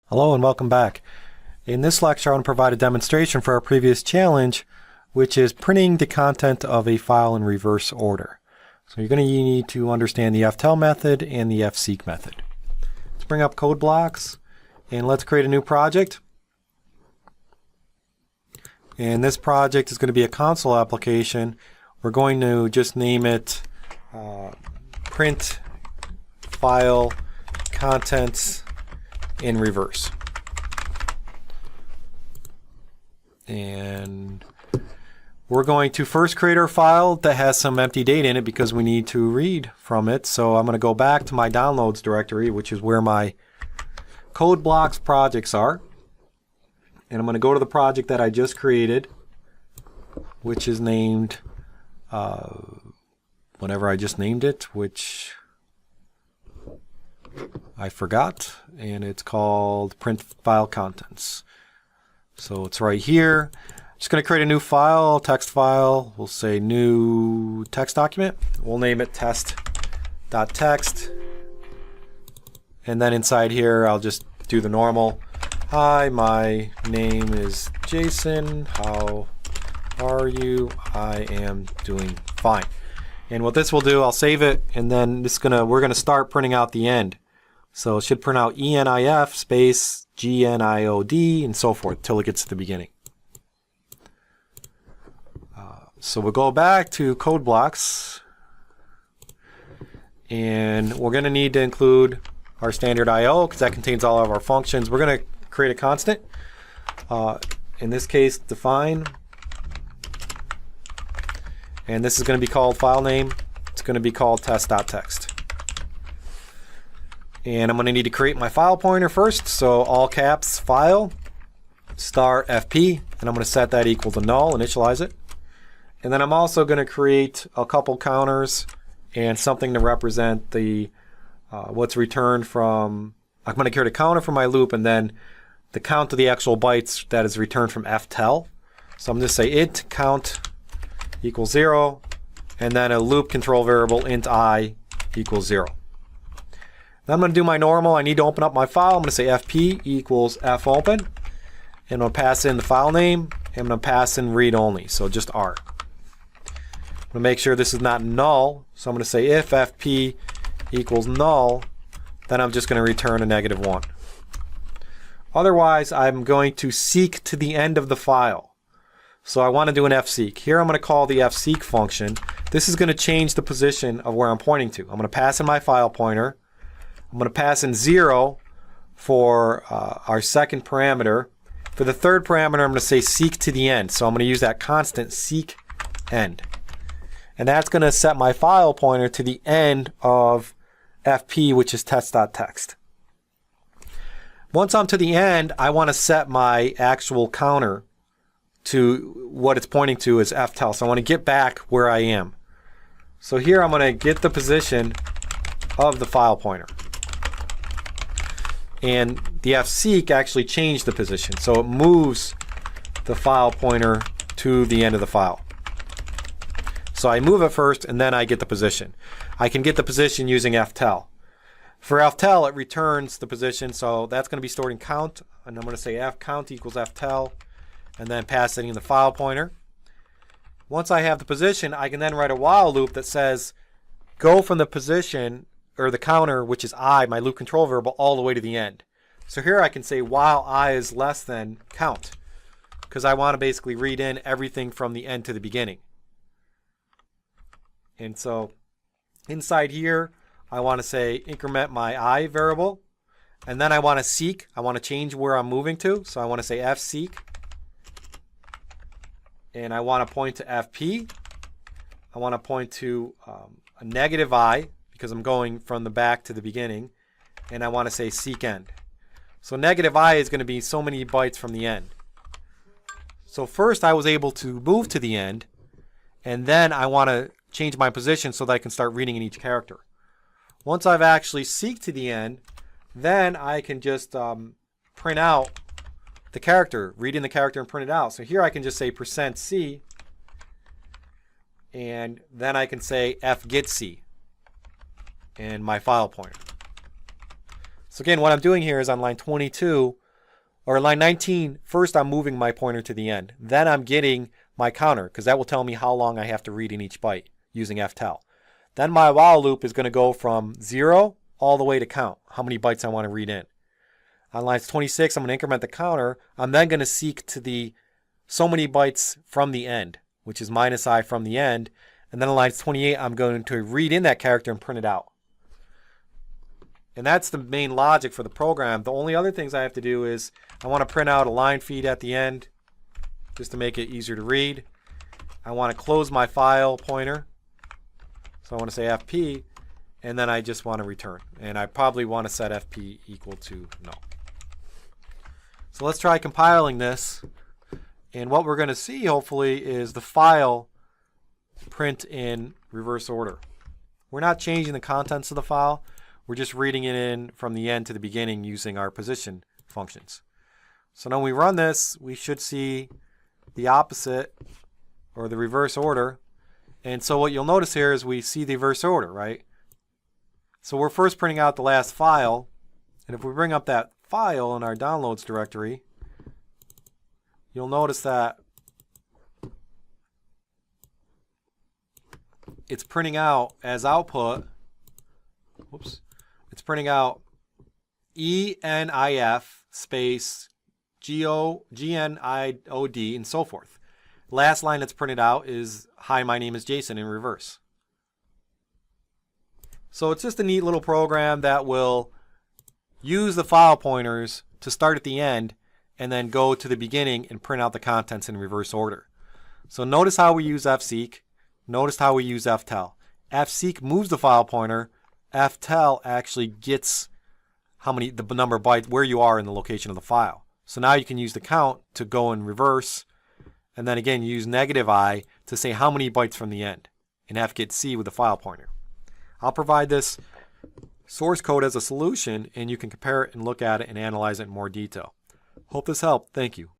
Hello and welcome back. In this lecture, I want to provide a demonstration for our previous challenge, which is printing the content of a file in reverse order. So you're going to need to understand the ftell method and the fseek method. Let's bring up code blocks and let's create a new project. And this project is going to be a console application. We're going to just name it print file contents in reverse. And we're going to first create our file that has some empty data in it because we need to read from it. So I'm going to go back to my downloads directory, which is where my code blocks projects are. And I'm going to go to the project that I just created, which is named whenever I just named it, which I forgot, and it's called print file contents. So it's right here. Just going to create a new file, text file. We'll say new text document. We'll name it test.txt. And then inside here, I'll just do the normal. Hi, my name is Jason. How are you? I am doing fine. And what this will do, I'll save it, and then we're gonna start printing out the end. So it should print out ENIF space GNIOD and so forth till it gets to the beginning. So we'll go back to code blocks, and we're going to need to include our standard IO because that contains all of our functions. We're going to create a constant. In this case, define. And this is going to be called file name. It's going to be called test.txt. And I'm going to need to create my file pointer first. So all caps file star FP, and I'm going to set that equal to null, initialize it. And then I'm also going to create a couple counters and something to represent the what's returned from. I'm going to create a counter for my loop and then the count of the actual bytes that is returned from ftell. So I'm going to say int count equals 0, and then a loop control variable int I equals 0. Then I'm going to do my normal. I need to open up my file. I'm going to say fp equals fopen, and I'm going to pass in the file name, and I'm going to pass in read only, so just R. I'm going to make sure this is not null, so I'm going to say if fp equals null, then I'm just going to return a -1. Otherwise, I'm going to seek to the end of the file. So I want to do an fseek. Here I'm going to call the fseek function. This is going to change the position of where I'm pointing to. I'm going to pass in my file pointer. I'm going to pass in 0 for our second parameter. For the third parameter, I'm going to say seek to the end. So I'm going to use that constant seek end. And that's going to set my file pointer to the end of fp, which is test.txt. Once I'm to the end, I want to set my actual counter to what it's pointing to as ftell. So I want to get back where I am. So here I'm going to get the position of the file pointer. And the fseek actually changed the position. So it moves the file pointer to the end of the file. So I move it first and then I get the position. I can get the position using ftell. For ftell, it returns the position, so that's going to be stored in count, and I'm going to say count equals ftell, and then pass it in the file pointer. Once I have the position, I can then write a while loop that says go from the position, or the counter, which is I, my loop control variable, all the way to the end. So here I can say while I is less than count, because I want to basically read in everything from the end to the beginning. And so inside here, I want to say increment my I variable, and then I want to seek. I want to change where I'm moving to, so I want to say fseek, and I want to point to fp. I want to point to a -I because I'm going from the back to the beginning, and I want to say seek end. So -I is going to be so many bytes from the end. So first I was able to move to the end, and then I want to change my position so that I can start reading in each character. Once I've actually seeked to the end, then I can just print out the character, read in the character and print it out. So here I can just say %c, and then I can say fgetc and my file pointer. So again, what I'm doing here is on line 22, or line 19, first I'm moving my pointer to the end. Then I'm getting my counter, because that will tell me how long I have to read in each byte using ftell. Then my while loop is going to go from 0 all the way to count how many bytes I want to read in. On lines 26, I'm going to increment the counter. I'm then going to seek to the so many bytes from the end, which is -I from the end. And then on lines 28, I'm going to read in that character and print it out. And that's the main logic for the program. The only other things I have to do is I want to print out a line feed at the end just to make it easier to read. I want to close my file pointer. So I want to say FP, and then I just want to return. And I probably want to set FP equal to null. So let's try compiling this. And what we're going to see, hopefully, is the file print in reverse order. We're not changing the contents of the file. We're just reading it in from the end to the beginning using our position functions. So now when we run this, we should see the opposite, or the reverse order. And so what you'll notice here is we see the reverse order, right? So we're first printing out the last file. And if we bring up that file in our downloads directory, you'll notice that it's printing out as output, it's printing out ENIF space GNIOD and so forth. Last line that's printed out is, hi, my name is Jason, in reverse. So it's just a neat little program that will use the file pointers to start at the end and then go to the beginning and print out the contents in reverse order. So notice how we use fseek. Notice how we use ftell. Fseek moves the file pointer. Ftell actually gets the number of bytes, where you are in the location of the file. So now you can use the count to go in reverse, and then again use -I to say how many bytes from the end, and fgetC with the file pointer. I'll provide this source code as a solution, and you can compare it and look at it and analyze it in more detail. Hope this helped. Thank you.